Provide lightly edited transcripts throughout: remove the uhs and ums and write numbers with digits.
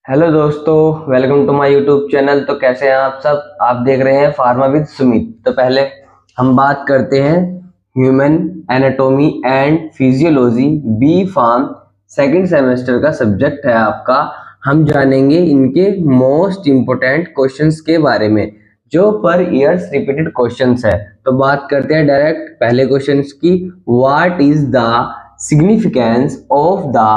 Hello दोस्तों, welcome to my YouTube channel. तो कैसे हैं आप सब? आप देख रहे हैं फार्मा विद सुमित। तो पहले हम बात करते हैं human anatomy and physiology B pharm second semester का सब्जेक्ट है आपका। हम जानेंगे इनके मोस्ट इम्पोर्टेंट क्वेश्चंस के बारे में जो पर ईयर्स रिपीटेड क्वेश्चंस है। तो बात करते हैं डायरेक्ट पहले क्वेश्चंस की। What is the significance of the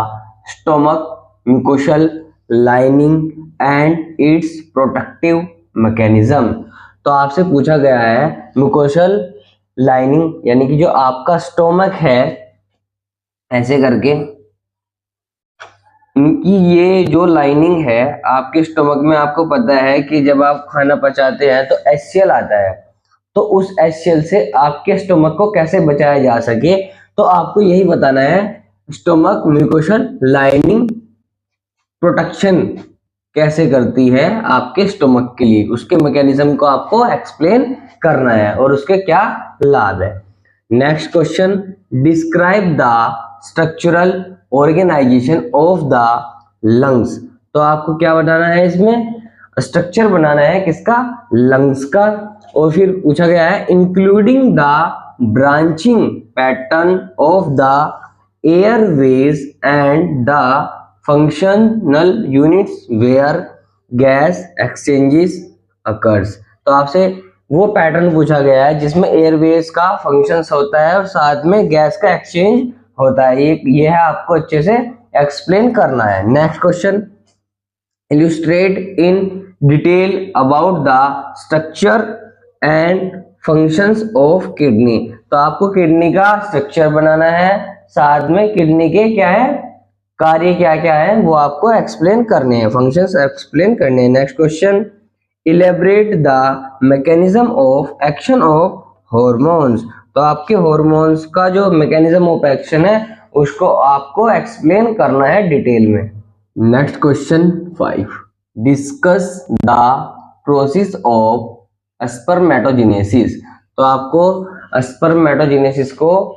stomach mucosal lining and its protective mechanism. तो आपसे पूछा गया है म्यूकोशल लाइनिंग यानी कि जो आपका स्टोमक है, ऐसे करके इनकी ये जो लाइनिंग है आपके स्टोमक में, आपको पता है कि जब आप खाना पचाते हैं तो एचसीएल आता है। तो उस एचसीएल से आपके स्टोमक को कैसे बचाया जा सके, तो आपको यही बताना है। स्टोमक म्यूकोशल लाइनिंग प्रोटेक्शन कैसे करती है आपके स्टोमक के लिए, उसके मैकेनिज्म को आपको एक्सप्लेन करना है और उसके क्या लाभ है। Next question, describe the structural organisation of the lungs. तो आपको क्या बनाना है, इसमें स्ट्रक्चर बनाना है किसका? लंग्स का। और फिर पूछा गया है including the branching pattern of the airways and the functional units where gas exchanges occurs. तो आपसे वो पैटर्न पूछा गया है जिसमें एयरवेज का फंक्शंस होता है और साथ में गैस का एक्सचेंज होता है। ये है आपको अच्छे से एक्सप्लेन करना है। Next question, illustrate in detail about the structure and functions of kidney. तो आपको किडनी का स्ट्रक्चर बनाना है, साथ में किडनी के क्या है कार्य क्या क्या है वो आपको एक्सप्लेन करने हैं, फंक्शंस एक्सप्लेन करने हैं। Next question, elaborate the mechanism of action of hormones. तो आपके हॉर्मोन्स का जो मैकेनिज्म ऑफ एक्शन है उसको आपको एक्सप्लेन करना है डिटेल में। Next question 5, discuss the process of spermatogenesis. तो आपको स्पर्मेटोजेनेसिस को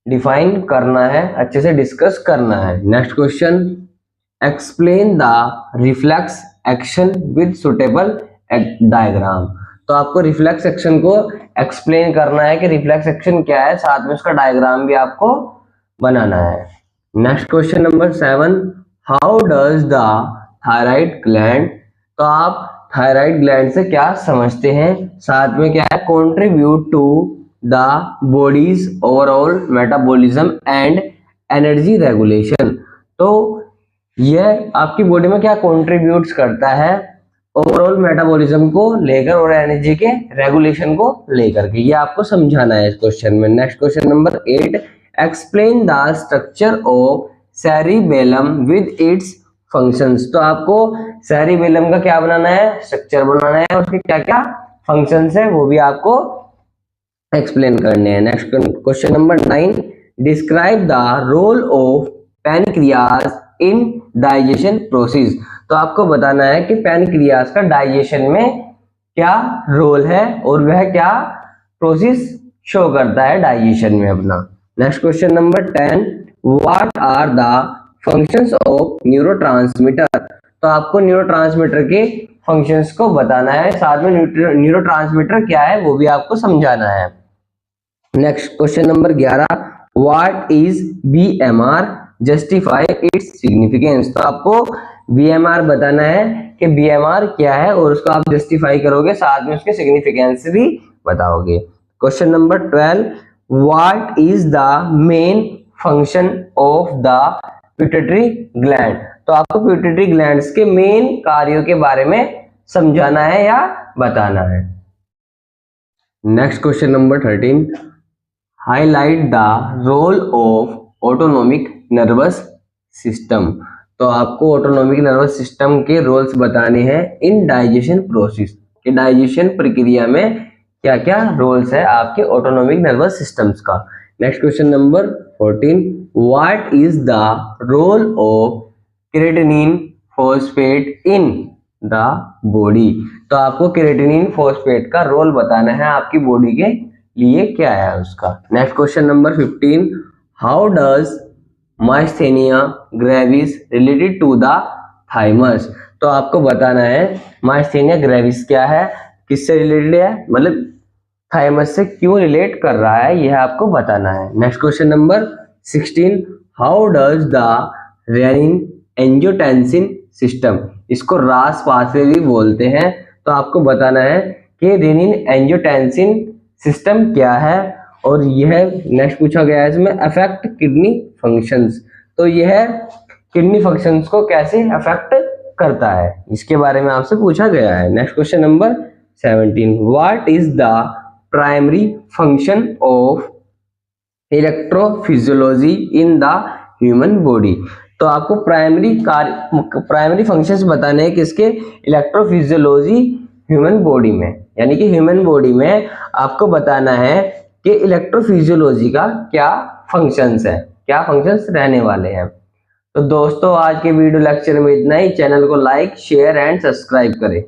डिफाइन करना है, अच्छे से डिस्कस करना है। Next question, explain the reflex action with suitable diagram. तो आपको रिफ्लेक्स एक्शन को एक्सप्लेन करना है कि रिफ्लेक्स एक्शन क्या है, साथ में उसका डायग्राम भी आपको बनाना है। Next question number 7, how does the thyroid gland. तो आप थायराइड ग्लैंड से क्या समझते हैं, साथ में क्या है contribute to the body's overall metabolism and energy regulation. तो यह आपकी बॉडी में क्या कंट्रीब्यूट्स करता है ओवरऑल मेटाबॉलिज्म को लेकर और एनर्जी के रेगुलेशन को लेकर के, ये आपको समझाना है इस क्वेश्चन में। Next question number 8, explain the structure of cerebellum with its functions. तो आपको सेरिबेलम का क्या बनाना है, स्ट्रक्चर बनाना है, उसके क्या क्या फंक्शंस है वो भी आपको एक्सप्लेन करने हैं। Next question number 9, describe the role of pancreas in digestion process. तो आपको बताना है कि पैनक्रियाज का डाइजेशन में क्या रोल है और वह क्या प्रोसेस शो करता है डाइजेशन में अपना। Next question number 10, what are the functions of neurotransmitter. तो आपको न्यूरोट्रांसमीटर के फंक्शंस को बताना है, साथ में न्यूरोट्रांसमीटर क्या है वो भी आपको समझाना है। Next question number 11, what is BMR, justify its significance. तो आपको बीएमआर बताना है कि बीएमआर क्या है और उसको आप जस्टिफाई करोगे, साथ में उसके सिग्निफिकेंस भी बताओगे। Question number 12, what is the main function of the pituitary gland. तो आपको पिट्यूटरी ग्लैंड्स के मेन कार्यों के बारे में समझाना है या बताना है। Next question number 13, highlight the role of autonomic nervous system. तो आपको ऑटोनोमिक नर्वस सिस्टम के रोल्स बताने हैं इन डाइजेशन प्रोसेस, कि डाइजेशन प्रक्रिया में क्या क्या रोल्स है आपके ऑटोनोमिक नर्वस सिस्टम्स का। Next question number 14, what is the role of creatinine phosphate in the body. तो आपको क्रेटिनिन फॉस्फेट का रोल बताना है आपकी बॉडी के लिए क्या है उसका। Next question number 15, how does myasthenia gravis related to the thymus. तो आपको बताना है माइस्थेनिया ग्रेविस क्या है, किससे रिलेटेड है, मतलब थाइमस से क्यों रिलेट कर रहा है, यह आपको बताना है। Next question number 16, how does the renin angiotensin system, इसको रास पाथवे भी बोलते हैं। तो आपको बताना है कि रेनिन एंजियोटेंसिन सिस्टम क्या है, और यह नेक्स्ट पूछा गया है इसमें अफेक्ट किडनी फंक्शंस। तो यह किडनी फंक्शंस को कैसे अफेक्ट करता है, इसके बारे में आपसे पूछा गया है। Next question number 17, what is the primary function of electrophysiology in the human body. तो आपको प्राइमरी फंक्शंस बताने हैं किसके, इलेक्ट्रोफिजियोलॉजी ह्यूमन बॉडी में, यानी कि ह्यूमन बॉडी में आपको बताना है कि इलेक्ट्रोफिजियोलॉजी का क्या फंक्शंस है, क्या फंक्शंस रहने वाले हैं। तो दोस्तों आज के वीडियो लेक्चर में इतना ही। चैनल को लाइक शेयर एंड सब्सक्राइब करें।